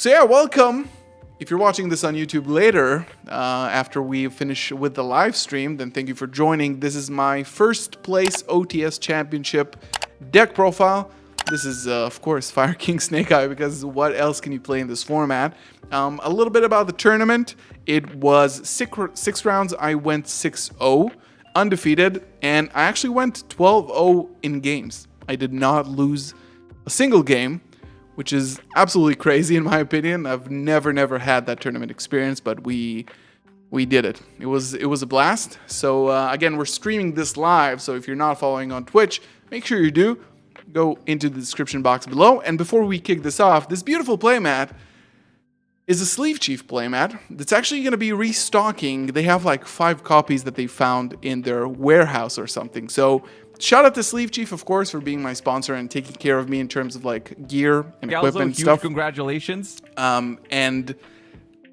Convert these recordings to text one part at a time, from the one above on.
So yeah, welcome. If you're watching this on YouTube later, after we finish with the live stream, then thank you for joining. This is my first place OTS Championship deck profile. This is, of course, Fire King Snake Eye, because what else can you play in this format? A little bit about the tournament. It was six rounds. I went 6-0, undefeated, and I actually went 12-0 in games. I did not lose a single game, which is absolutely crazy in my opinion. I've never had that tournament experience, but we did it. It was a blast. So again, we're streaming this live, so if you're not following on Twitch, make sure you do. Go into the description box below. And before we kick this off, this beautiful playmat is a Sleeve Chief playmat that's actually going to be restocking. They have like 5 copies that they found in their warehouse or something. So shout out to Sleeve Chief, of course, for being my sponsor and taking care of me in terms of like gear and equipment and stuff. Congratulations. And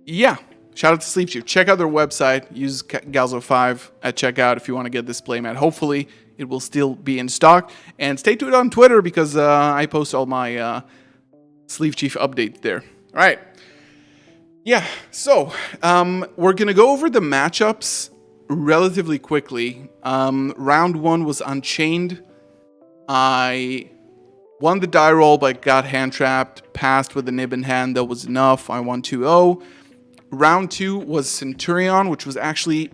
yeah, shout out to Sleeve Chief. Check out their website. Use Galzo5 at checkout if you want to get this playmat. Hopefully it will still be in stock. And stay tuned on Twitter because I post all my Sleeve Chief updates there. All right. Yeah, so we're going to go over the matchups relatively quickly. Round 1 was Unchained. I won the die roll but got hand trapped, passed with a nib in hand. That was enough. I won 2-0. Round 2 was Centurion, which was actually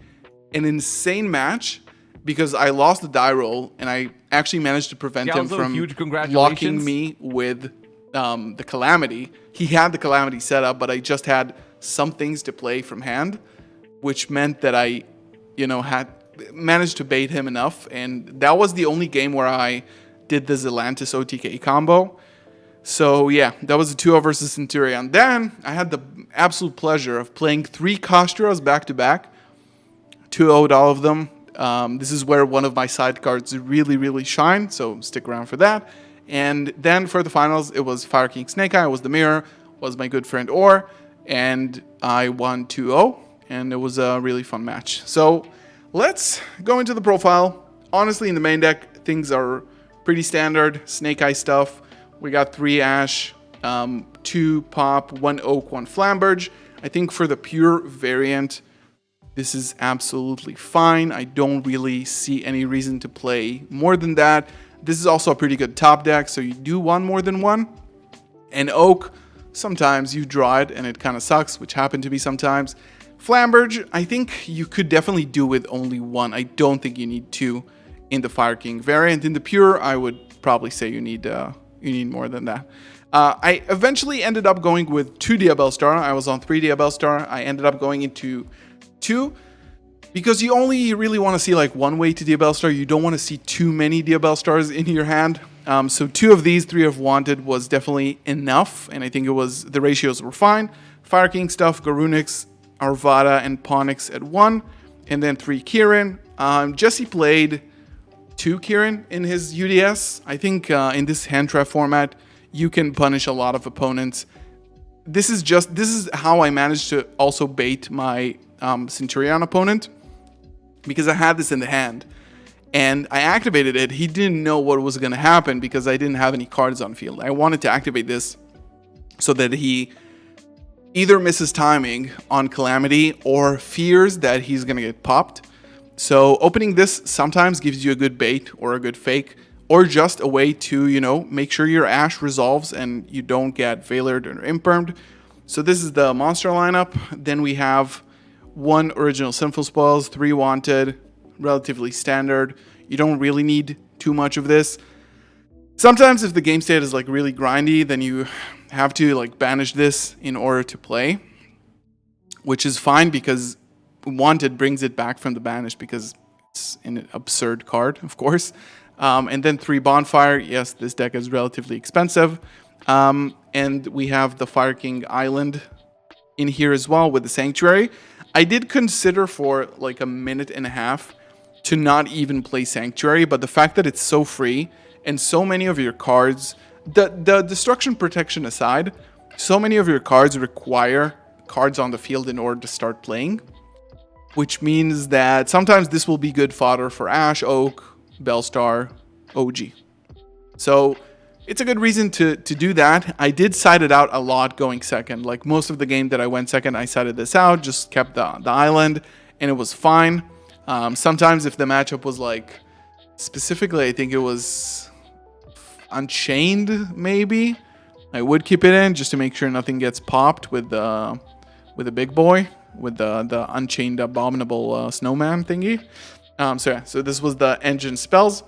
an insane match because I lost the die roll and I actually managed to prevent him from locking me with the Calamity. He had the Calamity set up, but I just had some things to play from hand, which meant that I had managed to bait him enough, and that was the only game where I did the Zelantis OTK combo. So yeah, that was a 2-0 versus Centurion. Then I had the absolute pleasure of playing 3 Kastras back to back, 2-0'd all of them. This is where one of my side cards really shine, so stick around for that. And then for the finals, it was Fire King Snake Eye, was the mirror, was my good friend Or, and I won 2-0. And it was a really fun match. So let's go into the profile. Honestly, in the main deck, things are pretty standard. Snake Eye stuff. We got 3 Ash, 2 Pop, 1 Oak, 1 Flamberge. I think for the pure variant, this is absolutely fine. I don't really see any reason to play more than that. This is also a pretty good top deck, so you do want more than one. And Oak, sometimes you draw it and it kind of sucks, which happened to me sometimes. Flamberge, I think you could definitely do with only 1. I don't think you need 2 in the Fire King variant. In the pure, I would probably say you need more than that. I eventually ended up going with 2 Diabell Star. I was on 3 Diabell Star. I ended up going into 2 because you only really want to see like one way to Diabell Star. You don't want to see too many Diabell Stars in your hand. So 2 of these, 3 of Wanted was definitely enough, and I think the ratios were fine. Fire King stuff, Garunix, Arvada, and Ponix at 1, and then 3 Kirin. Jesse played 2 Kirin in his UDS. I think in this hand trap format, you can punish a lot of opponents. This is how I managed to also bait my Centurion opponent, because I had this in the hand and I activated it. He didn't know what was going to happen because I didn't have any cards on field. I wanted to activate this so that he either misses timing on Calamity or fears that he's going to get popped. So opening this sometimes gives you a good bait or a good fake, or just a way to, make sure your Ash resolves and you don't get Veilered or Impermed. So this is the monster lineup. Then we have 1 Original Sinful Spoils, 3 Wanted, relatively standard. You don't really need too much of this. Sometimes if the game state is like really grindy, then you have to like banish this in order to play, which is fine because Wanted brings it back from the banish because it's an absurd card, of course. And then 3 Bonfire. Yes, this deck is relatively expensive. And we have the Fire King Island in here as well with the Sanctuary. I did consider for like a minute and a half to not even play Sanctuary, but the fact that it's so free and so many of your cards, the destruction protection aside, so many of your cards require cards on the field in order to start playing, which means that sometimes this will be good fodder for Ash, Oak, Bellstar, OG. So it's a good reason to do that. I did side it out a lot going second. Like most of the game that I went second, I sided this out, just kept the island, and it was fine. Sometimes if the matchup was like, specifically, I think it was Unchained, maybe, I would keep it in just to make sure nothing gets popped with the big boy, with the Unchained Abominable Snowman thingy. So this was the engine spells,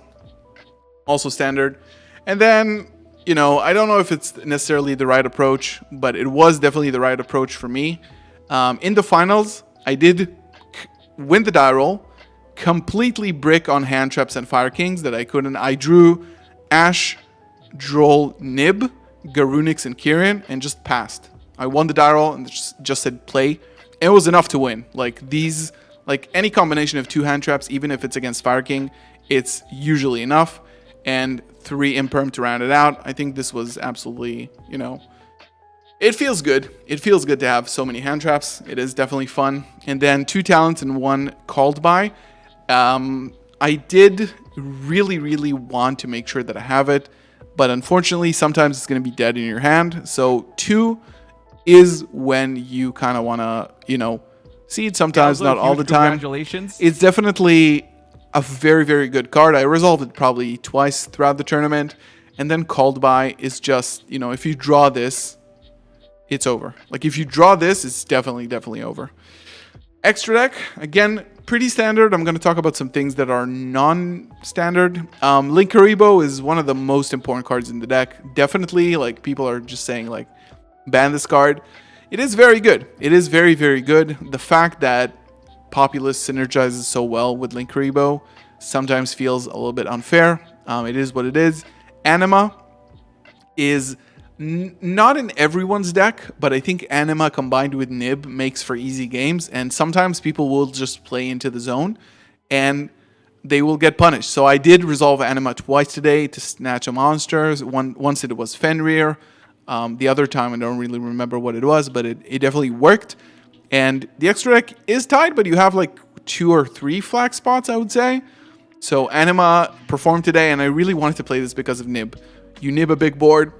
also standard. And then, I don't know if it's necessarily the right approach, but it was definitely the right approach for me. In the finals, I did win the die roll, completely brick on hand traps and fire kings that I couldn't. I drew Ash, Droll, Nib, Garunix, and Kirin, and just passed. I won the die roll and just said play. It was enough to win. Like any combination of 2 hand traps, even if it's against Fire King, it's usually enough. And 3 imperm to round it out. I think this was absolutely, it feels good. It feels good to have so many hand traps. It is definitely fun. And then 2 talents and 1 called by. I did really, really want to make sure that I have it, but unfortunately, sometimes it's going to be dead in your hand. So 2 is when you kind of want to, see it sometimes, not all the time. Congratulations. It's definitely a very, very good card. I resolved it probably twice throughout the tournament. And then called by is just, if you draw this, it's over. Like if you draw this, it's definitely over. Extra deck, again, pretty standard. I'm going to talk about some things that are non-standard. Linkuriboh is one of the most important cards in the deck. Definitely, like people are just saying like, ban this card. It is very good. It is very, very good. The fact that Populous synergizes so well with Linkuriboh sometimes feels a little bit unfair. It is what it is. Anima is not in everyone's deck, but I think Anima combined with Nib makes for easy games, and sometimes people will just play into the zone and they will get punished. So I did resolve Anima twice today to snatch a monster. Once it was Fenrir. The other time I don't really remember what it was, but it definitely worked. And the extra deck is tied, but you have like 2 or 3 flag spots, I would say. So Anima performed today, and I really wanted to play this because of Nib. You Nib a big board,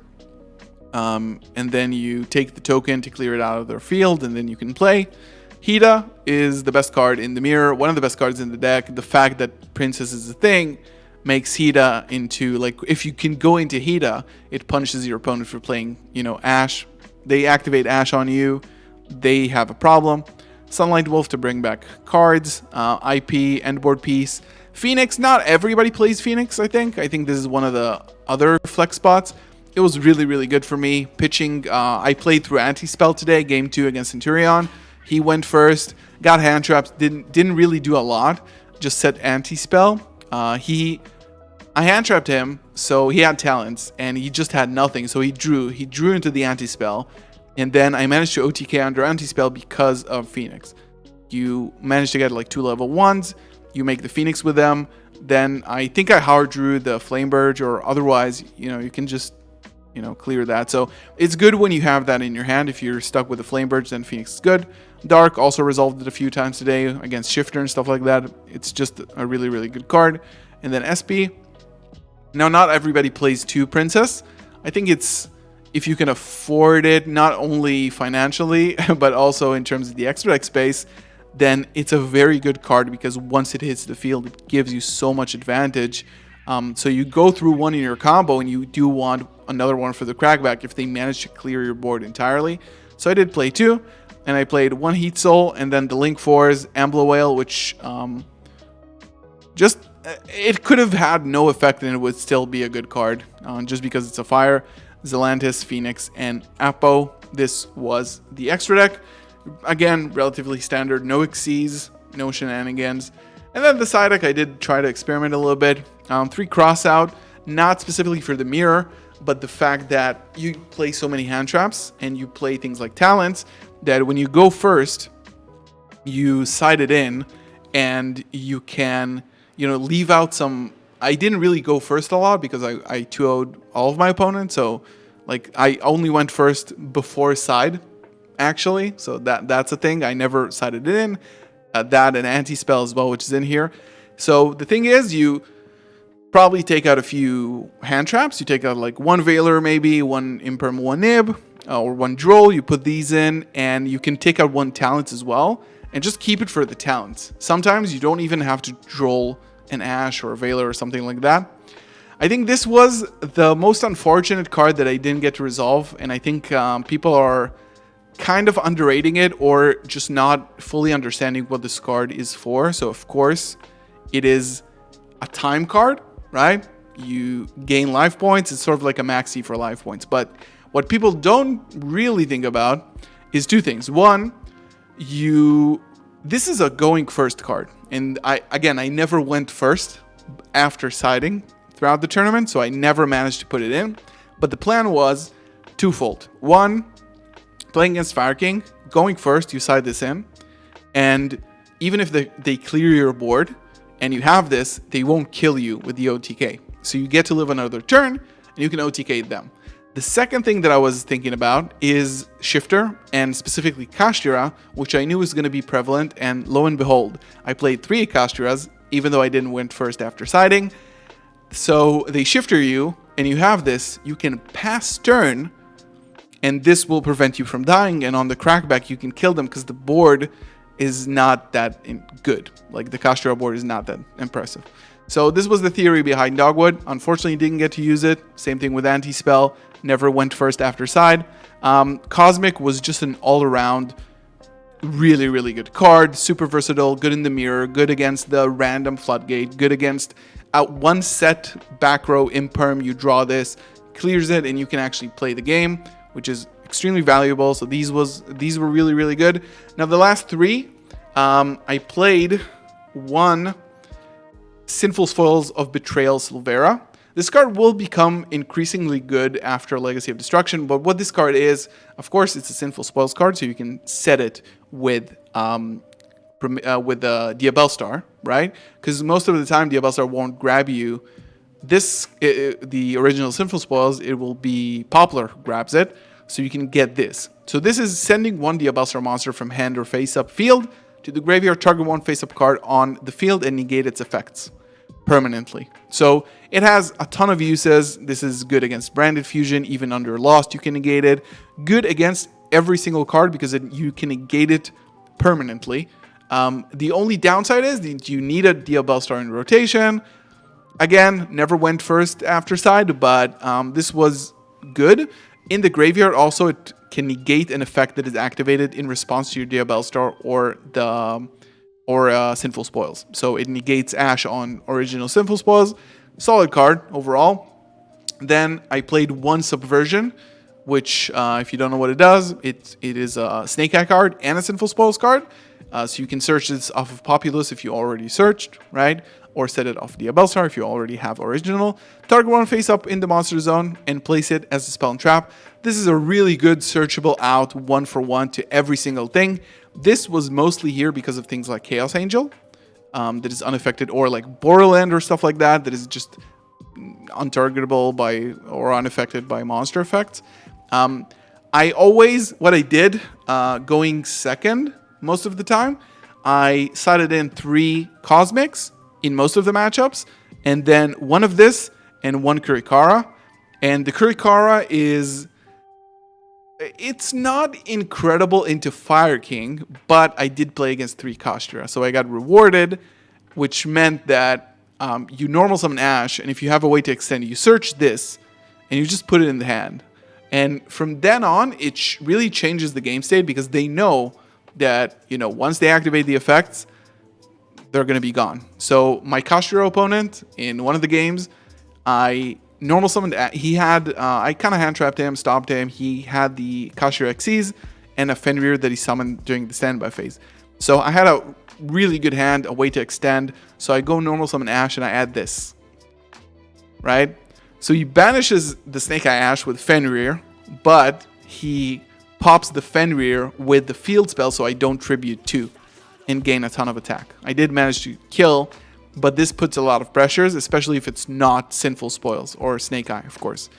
and then you take the token to clear it out of their field, and then you can play. Hida is the best card in the mirror, one of the best cards in the deck. The fact that Princess is a thing makes Hida into, like, if you can go into Hida, it punishes your opponent for playing, Ash. They activate Ash on you. They have a problem. Sunlight Wolf to bring back cards. IP, Endboard Piece. Phoenix, not everybody plays Phoenix, I think. I think this is one of the other flex spots. It was really, really good for me. Pitching, I played through Anti-Spell today, game 2 against Centurion. He went first, got hand traps, didn't really do a lot, just set Anti-Spell. I hand trapped him, so he had talents, and he just had nothing, so he drew into the Anti-Spell. And then I managed to OTK under Anti-Spell because of Phoenix. You manage to get like 2 level 1s. You make the Phoenix with them. Then I think I hard drew the Flamebird, or otherwise, you can just, clear that. So it's good when you have that in your hand. If you're stuck with the Flamebird, then Phoenix is good. Dark also resolved it a few times today against Shifter and stuff like that. It's just a really, really good card. And then SP. Now, not everybody plays 2 Princess. I think it's, if you can afford it, not only financially, but also in terms of the extra deck space, then it's a very good card because once it hits the field, it gives you so much advantage. So you go through one in your combo and you do want another one for the crackback if they manage to clear your board entirely. So I did play 2, and I played 1 Heat Soul, and then the Link 4's Ambler Whale, which it could have had no effect and it would still be a good card just because it's a fire. Zelantis, Phoenix, and Apo. This was the extra deck. Again, relatively standard. No Xyz, no shenanigans. And then the side deck, I did try to experiment a little bit. 3 Crossout, not specifically for the mirror, but the fact that you play so many hand traps and you play things like talents that when you go first, you side it in and you can, leave out some. I didn't really go first a lot because I 2-0'd all of my opponents. So, like, I only went first before side, actually. So that's a thing. I never sided it in. That and Anti-Spell as well, which is in here. So the thing is, Probably take out a few hand traps. You take out like one Veiler, maybe one Imperm, one Nib, or one Droll. You put these in, and you can take out one talent as well, and just keep it for the talents. Sometimes you don't even have to Droll an Ashe or a Veiler or something like that. I think this was the most unfortunate card that I didn't get to resolve, and I think people are kind of underrating it or just not fully understanding what this card is for. So of course, it is a time card, right? You gain life points. It's sort of like a maxi for life points. But what people don't really think about is two things. One, this is a going first card. And I never went first after siding throughout the tournament, so I never managed to put it in. But the plan was twofold. One, playing against Fire King, going first, you side this in. And even if they clear your board and you have this, they won't kill you with the OTK. So you get to live another turn and you can OTK them. The second thing that I was thinking about is Shifter, and specifically Kashtira, which I knew was going to be prevalent, and lo and behold, I played 3 Kashtiras, even though I didn't win first after siding. So they Shifter you, and you have this, you can pass turn, and this will prevent you from dying, and on the crackback you can kill them because the board is not that good. Like the Kashtira board is not that impressive. So this was the theory behind Dogwood. Unfortunately, didn't get to use it. Same thing with Anti-Spell. Never went first after side. Cosmic was just an all-around really, really good card. Super versatile, good in the mirror, good against the random Floodgate, good against one set back row Imperm. You draw this, clears it, and you can actually play the game, which is extremely valuable. So these were really, really good. Now the last 3, I played one Sinful Spoils of Betrayal Silvera. This card will become increasingly good after Legacy of Destruction, but what this card is, of course, it's a Sinful Spoils card, so you can set it with the Diabellstar, right? Because most of the time, Diabellstar won't grab you. The original Sinful Spoils, it will be Poplar grabs it, so you can get this. So this is sending one Diabellstar monster from hand or face-up field to the graveyard, target one face-up card on the field, and negate its effects permanently. So it has a ton of uses. This is good against Branded Fusion, even under Lost you can negate it. Good against every single card because you can negate it permanently. The only downside is that you need a Diabellstar in rotation. Again, never went first after side, but this was good. In the graveyard also, it can negate an effect that is activated in response to your Diabellstar or Sinful Spoils. So it negates Ashe on original Sinful Spoils. Solid card overall. Then I played one Subversion, which if you don't know what it does, it is a Snake Eye card and a Sinful Spoils card. So you can search this off of Populous if you already searched, right? Or set it off Diabellstar if you already have original. Target one face up in the monster zone and place it as a spell and trap. This is a really good searchable out 1-for-1 to every single thing. This was mostly here because of things like Chaos Angel that is unaffected, or like Borderland or stuff like that is just untargetable by or unaffected by monster effects. What I did going second most of the time, I sided in 3 Cosmics in most of the matchups, and then one of this and one Kurikara. And the Kurikara it's not incredible into Fire King, but I did play against 3 Kashtira, so I got rewarded, which meant that you normal summon Ashe, and if you have a way to extend it, you search this, and you just put it in the hand. And from then on, it really changes the game state, because they know that, once they activate the effects, they're going to be gone. So my Kashtira opponent, in one of the games, I normal summoned, I kind of hand trapped him, stopped him. He had the Kashtira Xyz and a Fenrir that he summoned during the standby phase. So I had a really good hand, a way to extend. So I go normal summon Ashe and I add this, right? So he banishes the Snake Eye Ashe with Fenrir, but he pops the Fenrir with the field spell, so I don't tribute 2 and gain a ton of attack. I did manage to kill, but this puts a lot of pressures, especially if it's not Sinful Spoils or Snake Eye, of course.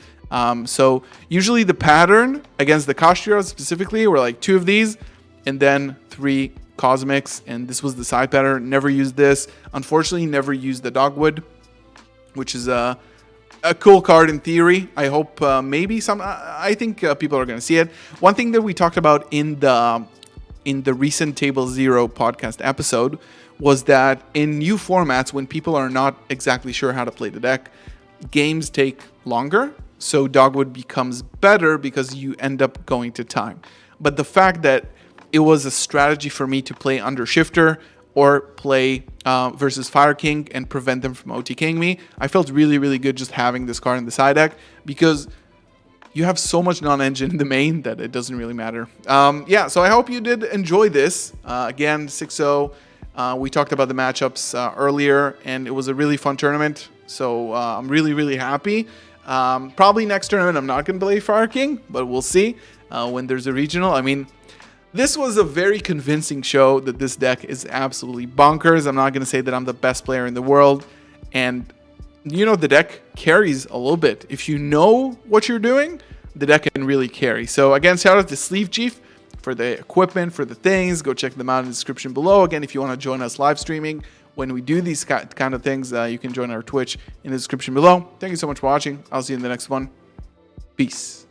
So usually the pattern against the Kashtira specifically were like 2 of these and then 3 Cosmics, and this was the side pattern. Never used this. Unfortunately, never used the Dogwood which is a cool card in theory. I hope maybe some. I think people are going to see it. One thing that we talked about in the recent Table Zero podcast episode was that in new formats, when people are not exactly sure how to play the deck, games take longer. So Dogwood becomes better because you end up going to time. But the fact that it was a strategy for me to play under Shifter or play versus Fire King and prevent them from OTKing me, I felt really, really good just having this card in the side deck because you have so much non-engine in the main that it doesn't really matter. Yeah, so I hope you did enjoy this. Again, 6-0. We talked about the matchups earlier, and it was a really fun tournament. So I'm really, really happy. Probably next tournament I'm not going to play Fire King, but we'll see when there's a regional. I mean, this was a very convincing show that this deck is absolutely bonkers. I'm not going to say that I'm the best player in the world. And, you know, the deck carries a little bit. If you know what you're doing, the deck can really carry. So, again, shout out to Sleeve Chief for the equipment, for the things. Go check them out in the description below. Again, if you want to join us live streaming when we do these kind of things, you can join our Twitch in the description below. Thank you so much for watching. I'll see you in the next one. Peace.